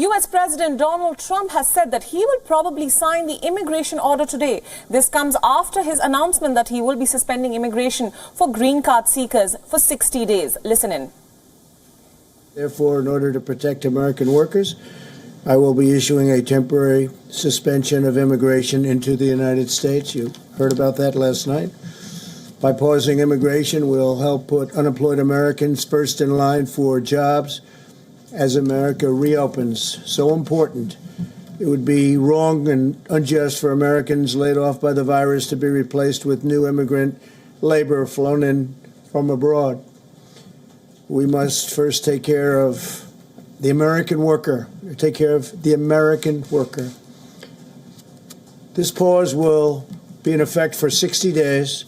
U.S. President Donald Trump has said that he will probably sign the immigration order today. This comes after his announcement that he will be suspending immigration for green card seekers for 60 days. Listen in. Therefore, in order to protect American workers, I will be issuing a temporary suspension of immigration into the United States. You heard about that last night. By pausing immigration, we'll help put unemployed Americans first in line for jobs as America reopens. So important. It would be wrong and unjust for Americans laid off by the virus to be replaced with new immigrant labor flown in from abroad. We must first take care of the American worker, take care of the American worker. This pause will be in effect for 60 days,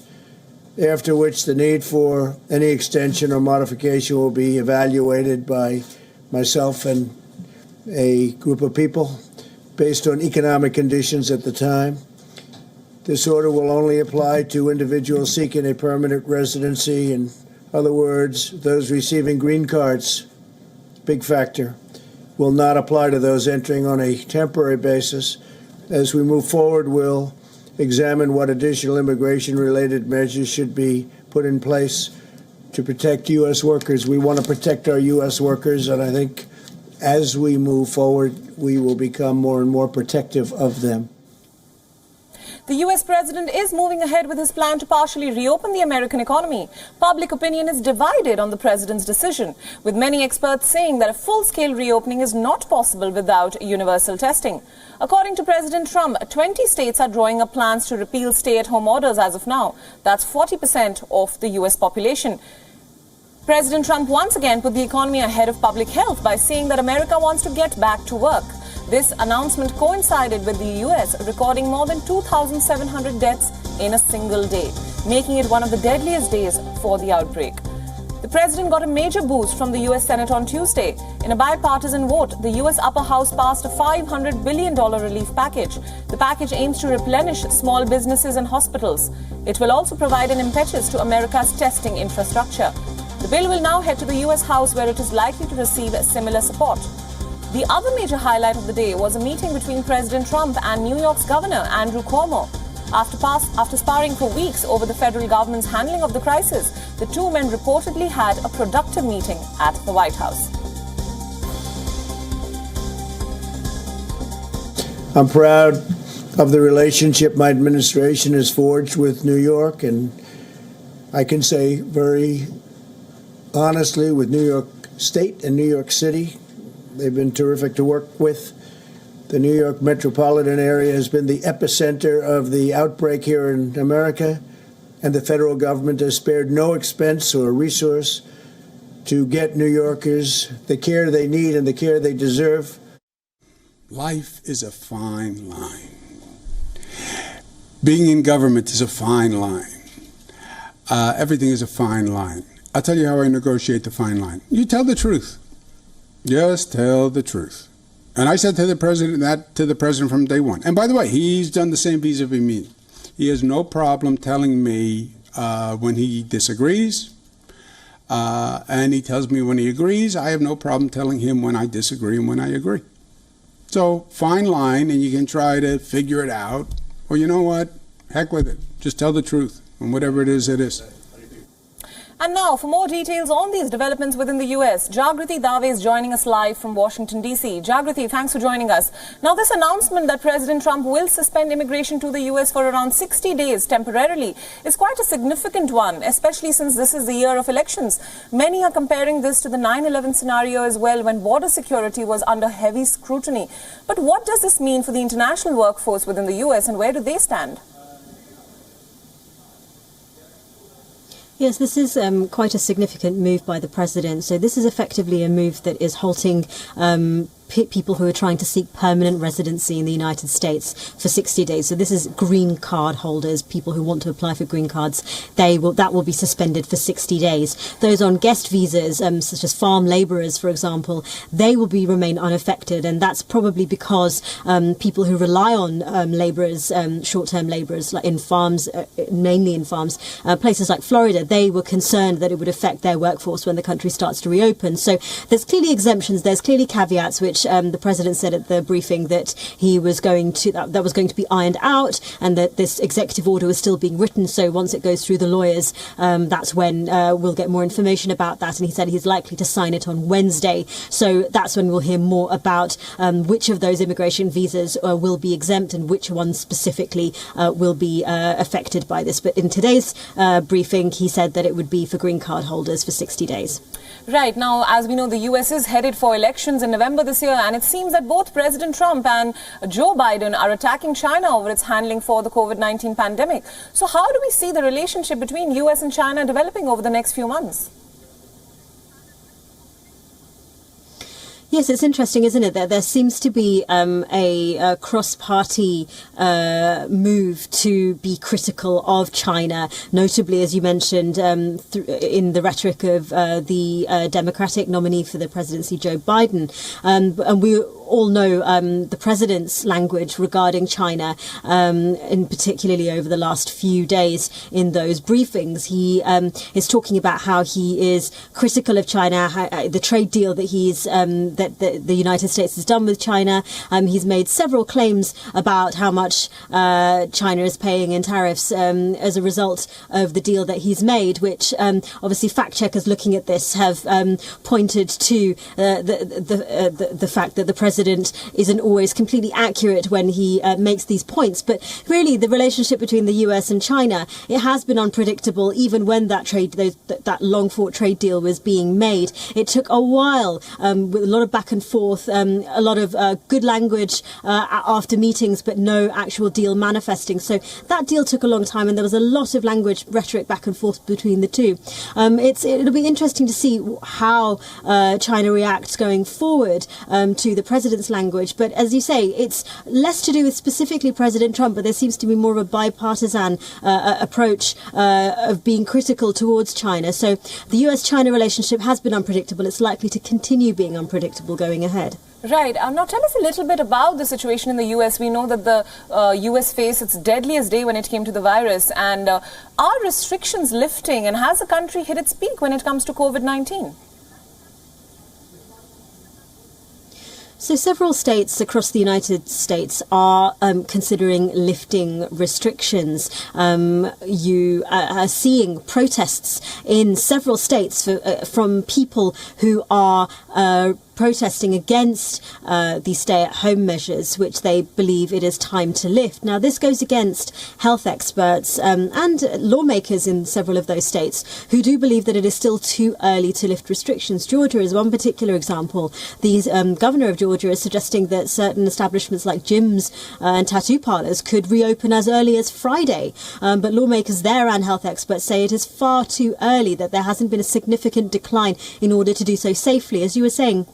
after which the need for any extension or modification will be evaluated by myself and a group of people based on economic conditions at the time. This order will only apply to individuals seeking a permanent residency. In other words, those receiving green cards, big factor, will not apply to those entering on a temporary basis. As we move forward, we'll examine what additional immigration-related measures should be put in place to protect U.S. workers. We want to protect our U.S. workers, and I think as we move forward, we will become more and more protective of them. The U.S. president is moving ahead with his plan to partially reopen the American economy. Public opinion is divided on the president's decision, with many experts saying that a full-scale reopening is not possible without universal testing. According to President Trump, 20 states are drawing up plans to repeal stay-at-home orders as of now. That's 40% of the U.S. population. President Trump once again put the economy ahead of public health by saying that America wants to get back to work. This announcement coincided with the U.S. recording more than 2,700 deaths in a single day, making it one of the deadliest days for the outbreak. The president got a major boost from the U.S. Senate on Tuesday. In a bipartisan vote, the U.S. upper house passed a $500 billion relief package. The package aims to replenish small businesses and hospitals. It will also provide an impetus to America's testing infrastructure. The bill will now head to the U.S. House, where it is likely to receive similar support. The other major highlight of the day was a meeting between President Trump and New York's Governor Andrew Cuomo. After sparring for weeks over the federal government's handling of the crisis, the two men reportedly had a productive meeting at the White House. I'm proud of the relationship my administration has forged with New York, and I can say very honestly with New York State and New York City. They've been terrific to work with. The New York metropolitan area has been the epicenter of the outbreak here in America, and the federal government has spared no expense or resource to get New Yorkers the care they need and the care they deserve. Life is a fine line. Being in government is a fine line. Everything is a fine line. I'll tell you how I negotiate the fine line. You tell the truth. Just tell the truth. And I said to the president from day one. And by the way, he's done the same vis-a-vis me. He has no problem telling me when he disagrees, and he tells me when he agrees. I have no problem telling him when I disagree and when I agree. So fine line, and you can try to figure it out. Or you know what? Heck with it. Just tell the truth, and whatever it is, it is. And now, for more details on these developments within the U.S., Jagriti Dave is joining us live from Washington, D.C. Jagriti, thanks for joining us. Now, this announcement that President Trump will suspend immigration to the U.S. for around 60 days temporarily is quite a significant one, especially since this is the year of elections. Many are comparing this to the 9/11 scenario as well, when border security was under heavy scrutiny. But what does this mean for the international workforce within the U.S., and where do they stand? Yes, this is quite a significant move by the president. So this is effectively a move that is halting people who are trying to seek permanent residency in the United States for 60 days. So this is green card holders, people who want to apply for green cards. That will be suspended for 60 days. Those on guest visas, such as farm labourers, for example, they will remain unaffected, and that's probably because people who rely on labourers, short-term labourers, like in farms, mainly in farms, places like Florida, they were concerned that it would affect their workforce when the country starts to reopen. So there's clearly exemptions, there's clearly caveats which which the president said at the briefing that he was going to that was going to be ironed out, and that this executive order was still being written. So once it goes through the lawyers, that's when we'll get more information about that. And he said he's likely to sign it on Wednesday. So that's when we'll hear more about which of those immigration visas will be exempt and which ones specifically will be affected by this. But in today's briefing, he said that it would be for green card holders for 60 days. Right. Now, as we know, the US is headed for elections in November this year, and it seems that both President Trump and Joe Biden are attacking China over its handling for the COVID-19 pandemic. So how do we see the relationship between US and China developing over the next few months? Yes, it's interesting, isn't it, that there seems to be a cross-party move to be critical of China, notably, as you mentioned, in the rhetoric of the Democratic nominee for the presidency, Joe Biden. And we all know the president's language regarding China, and particularly over the last few days in those briefings. He is talking about how he is critical of China, the trade deal that that the United States has done with China. He's made several claims about how much China is paying in tariffs as a result of the deal that he's made, which obviously fact checkers looking at this have pointed to the fact that the president isn't always completely accurate when he makes these points. But really, the relationship between the US and China, it has been unpredictable even when that long-fought trade deal was being made. It took a while with a lot of back and forth, a lot of good language after meetings, but no actual deal manifesting. So that deal took a long time, and there was a lot of language rhetoric back and forth between the two. It'll be interesting to see how China reacts going forward to the president's language. But as you say, it's less to do with specifically President Trump, but there seems to be more of a bipartisan approach of being critical towards China. So the US-China relationship has been unpredictable. It's likely to continue being unpredictable going ahead. Right. Now tell us a little bit about the situation in the US. We know that the US faced its deadliest day when it came to the virus. And are restrictions lifting, and has the country hit its peak when it comes to COVID-19? So several states across the United States are considering lifting restrictions. You are seeing protests in several states from people who are protesting against these stay-at-home measures, which they believe it is time to lift. Now, this goes against health experts and lawmakers in several of those states who do believe that it is still too early to lift restrictions. Georgia is one particular example. The governor of Georgia is suggesting that certain establishments like gyms and tattoo parlors could reopen as early as Friday. But lawmakers there and health experts say it is far too early, that there hasn't been a significant decline in order to do so safely. As you were saying,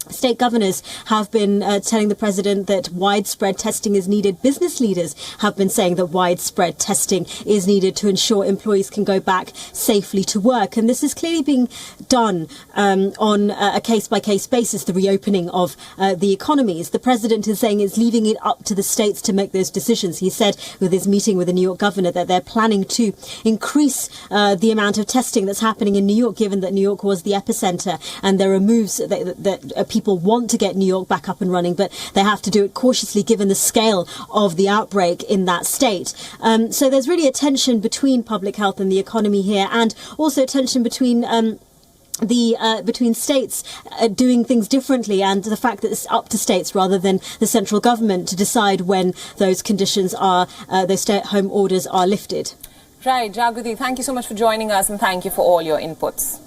state governors have been telling the president that widespread testing is needed. Business leaders have been saying that widespread testing is needed to ensure employees can go back safely to work. And this is clearly being done on a case-by-case basis, the reopening of the economies. The president is saying it's leaving it up to the states to make those decisions. He said with his meeting with the New York governor that they're planning to increase the amount of testing that's happening in New York, given that New York was the epicenter, and there are moves that people want to get New York back up and running, but they have to do it cautiously given the scale of the outbreak in that state. So there's really a tension between public health and the economy here, and also a tension between between states doing things differently, and the fact that it's up to states rather than the central government to decide when those conditions are, those stay-at-home orders are lifted. Right, Jagriti, thank you so much for joining us, and thank you for all your inputs.